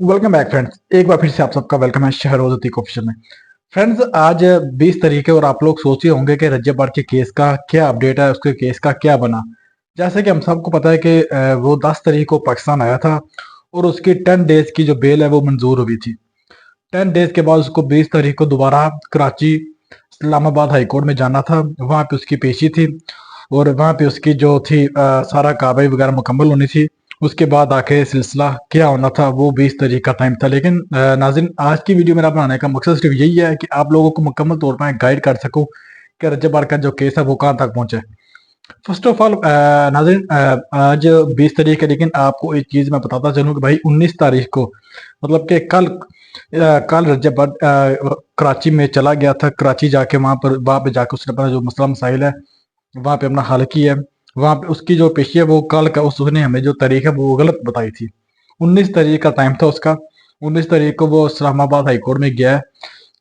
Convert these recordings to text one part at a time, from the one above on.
Welcome back friends. एक बार फिर से आप सबका वेलकम है शहरोजती ऑफिशियल में। फ्रेंड्स, आज 20 तारीख है और आप लोग सोच रहे होंगे कि रज्जब बार के केस का क्या अपडेट है, उसके केस का क्या बना। जैसे कि हम सबको पता है कि वो 10 तारीख को पाकिस्तान आया था और उसकी 10 डेज की जो बेल है वो मंजूर हुई थी। 10 डेज के बाद उसको 20 तारीख को दोबारा कराची इस्लामाबाद हाई कोर्ट में जाना था। वहां पे उसकी पेशी थी और वहां पे उसकी जो थी सारा कागज वगैरह मुकम्मल होनी थी। उसके बाद आके सिलसिला क्या होना था वो 20 तारीख का टाइम था। लेकिन नाज़रीन, आज की वीडियो मेरा बनाने का मकसद सिर्फ यही है कि आप लोगों को मुकम्मल तौर पर गाइड कर सकूं कि रज्जब बार का जो केस है वो कहाँ तक पहुंचे। फर्स्ट ऑफ ऑल नाज़रीन, आज 20 तारीख है, लेकिन आपको एक चीज़ मैं बताता चलूं कि भाई 19 तारीख को मतलब कि कल रज्जब बार कराची में चला गया था। कराची जाके वहां पे जाके उसने अपना जो मसला मसाइल है वहां पे अपना हल किया है। वहां पे उसकी जो पेशी है वो कल का उसने हमें जो तारीख है वो गलत बताई थी। 19 तारीख का टाइम था उसका। 19 तारीख को वो इस्लामाबाद हाई कोर्ट में गया है।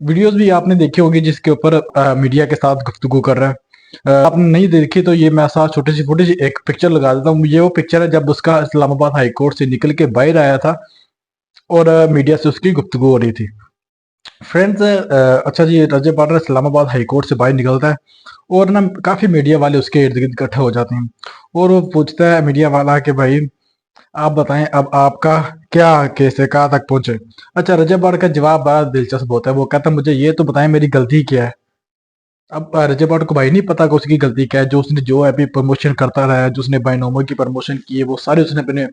वीडियोस भी आपने देखी होगी जिसके ऊपर मीडिया के साथ गुफ्तगू कर रहा है। आपने नहीं देखी तो ये मैं साथ छोटी सी एक पिक्चर लगा देता हूँ। ये वो पिक्चर है जब उसका इस्लामाबाद हाई कोर्ट से निकल के बाहर आया था और मीडिया से उसकी गुफ्तगू हो रही थी। फ्रेंड्स, अच्छा जी, रजब बाटर इस्लामाबाद हाई कोर्ट से बाहर निकलता है और ना काफ़ी मीडिया वाले उसके इर्द गिर्द इकट्ठे हो जाते हैं और वो पूछता है मीडिया वाला कि भाई आप बताएं अब आपका क्या केस है, कहाँ तक पहुंचे। अच्छा, रजब बाटर का जवाब बड़ा दिलचस्प होता है। वो कहता है मुझे ये तो बताएं मेरी गलती क्या है। अब रजब बाटर को भाई नहीं पता कि उसकी गलती क्या है। जो उसने जो है अभी प्रमोशन करता रहा है, जो उसने बाइनोमो की प्रमोशन की है वो सारी उसने अपने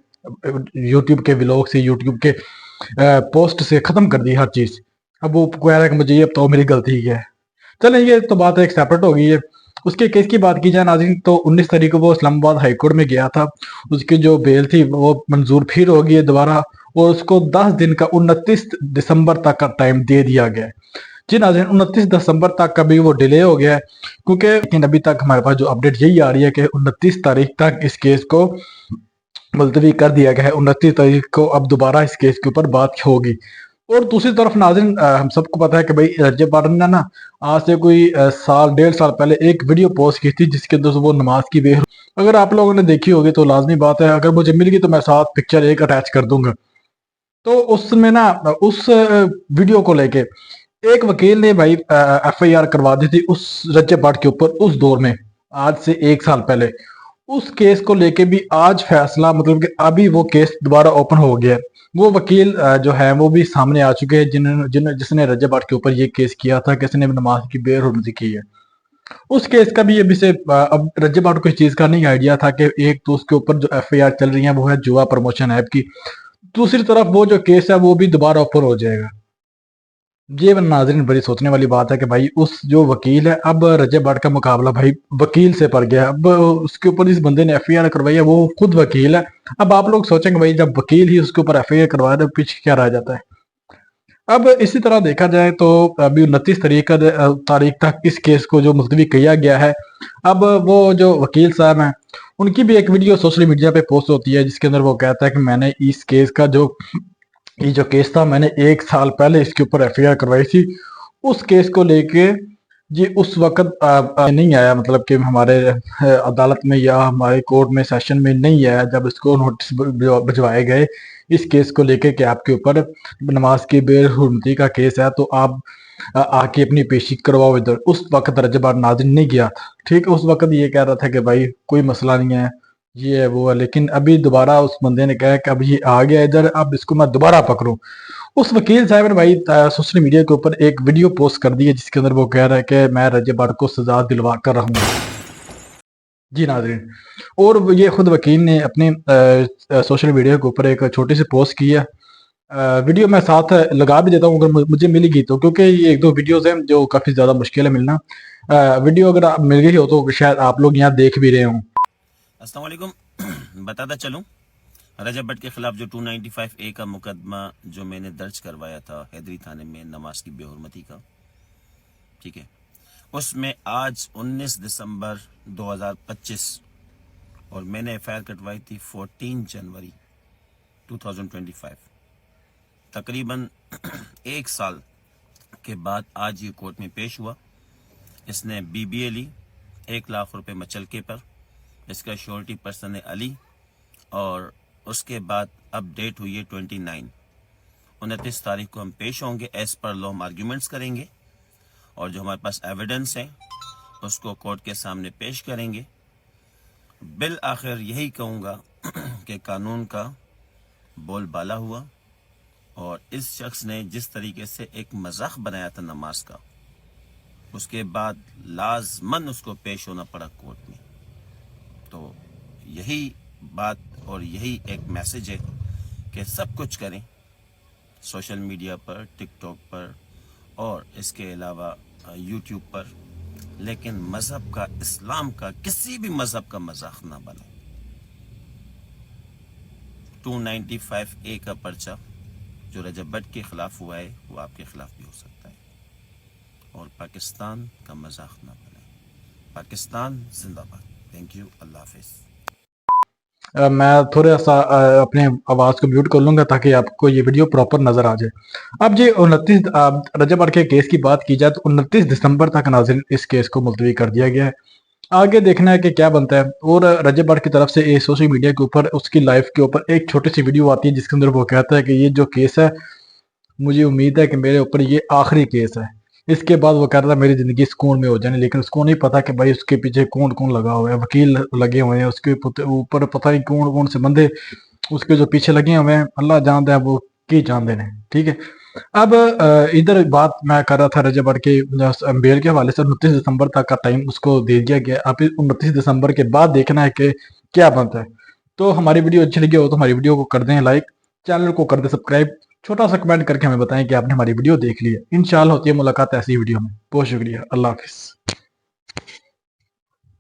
यूट्यूब के व्लॉग से, यूट्यूब के पोस्ट से खत्म कर दी हर चीज। अब वो कह रहा है कि मुझे ये बताओ मेरी गलती क्या है। चलें, ये तो बात एक सेपरेट हो गई है। उसके केस की बात की जाए नाज़रीन, तो 19 तारीख को वो इस्लामाबाद हाई कोर्ट में गया था। उसकी जो बेल थी वो मंजूर फिर हो गई है दोबारा और उसको 10 दिन का 29 दिसंबर तक का टाइम दे दिया गया है। जी नाज़रीन, 29 दिसंबर तक का भी वो डिले हो गया है क्योंकि लेकिन अभी तक हमारे पास जो अपडेट यही आ रही है कि 29 तारीख तक इस केस को मुलतवी कर दिया गया है। 29 तारीख को अब दोबारा इस केस के ऊपर बात होगी। और दूसरी तरफ नाज़रीन, हम सबको पता है कि भाई रज्जब बारन ने ना आज से कोई साल डेढ़ साल पहले एक वीडियो पोस्ट की थी जिसके अंदर से वो नमाज की बेर। अगर आप लोगों ने देखी होगी तो लाजमी बात है, अगर मुझे मिल गई तो मैं साथ पिक्चर एक अटैच कर दूंगा। तो उसमें ना उस वीडियो को लेके एक वकील ने भाई एफआईआर करवा दी थी उस रज्जब भट्ट के ऊपर उस दौर में, आज से एक साल पहले। उस केस को लेके भी आज फैसला, मतलब कि अभी वो केस दोबारा ओपन हो गया है। वो वकील जो है वो भी सामने आ चुके हैं जिसने रज्जब भट्ट के ऊपर ये केस किया था, किसने नमाज की बेहुरमती की है। उस केस का भी अभी से अब रज्जब भट्ट को इस चीज का नहीं आइडिया था कि एक तो उसके ऊपर जो एफआईआर चल रही है वो है जुआ प्रमोशन ऐप की। दूसरी तरफ वो जो केस है वो भी दोबारा ओपन हो जाएगा। ये नाजरीन बड़ी सोचने वाली बात है कि भाई उस जो वकील है, अब रजब भट्ट का मुकाबला भाई वकील से पड़ गया। अब उसके ऊपर इस बंदे ने एफआईआर करवाई है, वो खुद वकील है। अब आप लोग सोचेंगे भाई जब वकील ही उसके ऊपर एफआईआर करवा रहे तो पीछे क्या रह जाता है। अब इसी तरह देखा जाए तो अभी 29 तारीख तक इस केस को जो मुलतवी किया गया है। अब वो जो वकील साहब हैं उनकी भी एक वीडियो सोशल मीडिया पे पोस्ट होती है जिसके अंदर वो कहता है कि मैंने इस केस का जो ये जो केस था मैंने एक साल पहले इसके ऊपर एफआईआर करवाई थी। उस केस को लेके ये उस वक्त नहीं आया, मतलब कि हमारे अदालत में या हमारे कोर्ट में सेशन में नहीं आया जब इसको नोटिस भिजवाए गए इस केस को लेके कि आपके ऊपर नमाज की बेहुरमती का केस है, तो आप आके अपनी पेशी करवाओ इधर। उस वक्त रजब नाज़रीन नहीं गया था। ठीक है, उस वक्त ये कह रहा था कि भाई कोई मसला नहीं है, ये है वो है। लेकिन अभी दोबारा उस बंदे ने कहा कि अब ये आ गया इधर, अब इसको मैं दोबारा पकड़ूं। उस वकील साहब ने भाई सोशल मीडिया के ऊपर एक वीडियो पोस्ट कर दी है जिसके अंदर वो कह रहा है कि मैं रजब भट्ट को सजा दिलवा कर रहूंगा। जी नाजरीन, और ये खुद वकील ने अपने सोशल मीडिया के ऊपर एक छोटी सी पोस्ट की है। वीडियो मैं साथ लगा भी देता हूँ अगर मुझे मिलेगी तो, क्योंकि ये एक दो वीडियोस हैं जो काफी ज्यादा मुश्किल है मिलना। वीडियो अगर आप मिल गई हो तो शायद आप लोग यहाँ देख भी रहे हो। अस्सलाम वालेकुम। बताता चलूं, रजब भट्ट के खिलाफ जो 295A का मुकदमा जो मैंने दर्ज करवाया था हैदरी थाने में नमाज की बेहुरमती का, ठीक है, उसमें आज 19 दिसंबर 2025 और मैंने एफआईआर कटवाई थी 14 जनवरी 2025। तकरीबन एक साल के बाद आज ये कोर्ट में पेश हुआ। इसने बीबीए ली 1 लाख रुपए मचलके पर। इसका श्योरिटी पर्सन है अली। और उसके बाद अब डेट हुई है 29। 29 تاریخ کو ہم پیش ہوں گے، ایز پر لا ہم آرگیومنٹس کریں گے، اور جو ہمارے پاس ایویڈنس ہے اس کو کورٹ کے سامنے پیش کریں گے۔ بالآخر یہی کہوں گا کہ قانون کا بول بالا ہوا، اور اس شخص نے جس طریقے سے ایک مذاق بنایا تھا نماز کا، اس کے بعد لازماً اس کو پیش ہونا پڑا کورٹ میں۔ تو یہی بات اور یہی ایک میسج ہے کہ سب کچھ کریں سوشل میڈیا پر، ٹک ٹاک پر، اور اس کے علاوہ یوٹیوب پر، لیکن مذہب کا، اسلام کا، کسی بھی مذہب کا مذاق نہ بنے۔ 295A کا پرچہ جو رجب بٹ کے خلاف ہوا ہے وہ آپ کے خلاف بھی ہو سکتا ہے، اور پاکستان کا مذاق نہ بنے۔ پاکستان زندہ باد۔ تھینک یو، اللہ حافظ۔ میں تھوڑا سا اپنے آواز کو میوٹ کر لوں گا تاکہ آپ کو یہ ویڈیو پراپر نظر آ جائے۔ اب جی 29 رجب بٹ کے کیس کی بات کی جائے تو 29 دسمبر تک ناظرین اس کیس کو ملتوی کر دیا گیا ہے۔ آگے دیکھنا ہے کہ کیا بنتا ہے۔ اور رجب بٹ کی طرف سے سوشل میڈیا کے اوپر اس کی لائف کے اوپر ایک چھوٹی سی ویڈیو آتی ہے جس کے اندر وہ کہتا ہے کہ یہ جو کیس ہے، مجھے امید ہے کہ میرے اوپر یہ آخری کیس ہے۔ اس کے بعد وہ کہہ رہا ہے میری زندگی سکون میں ہو جانے، لیکن اس کو نہیں پتا کہ بھائی اس کے پیچھے کون کون لگا ہوا ہے، وکیل لگے ہوئے ہیں، اس کے اوپر پتہ نہیں کون کون سے بندے اس کے جو پیچھے لگے ہوئے ہیں، اللہ جانتا ہے وہ کی جانتے ہیں۔ ٹھیک ہے، اب ادھر بات میں کر رہا تھا رجب بٹ کے بیل کے حوالے سے 29 دسمبر تک کا ٹائم اس کو دے دیا گیا۔ اب 29 دسمبر کے بعد دیکھنا ہے کہ کیا بنتا ہے۔ تو ہماری ویڈیو اچھی لگی ہو تو ہماری ویڈیو کو کر دیں لائک، چینل کو کر دیں سبسکرائب، چھوٹا سا کمنٹ کر کے ہمیں بتائیں کہ آپ نے ہماری ویڈیو دیکھ لی ہے۔ انشاءاللہ ہوتی ہے ملاقات ایسی ویڈیو میں۔ بہت شکریہ، اللہ حافظ۔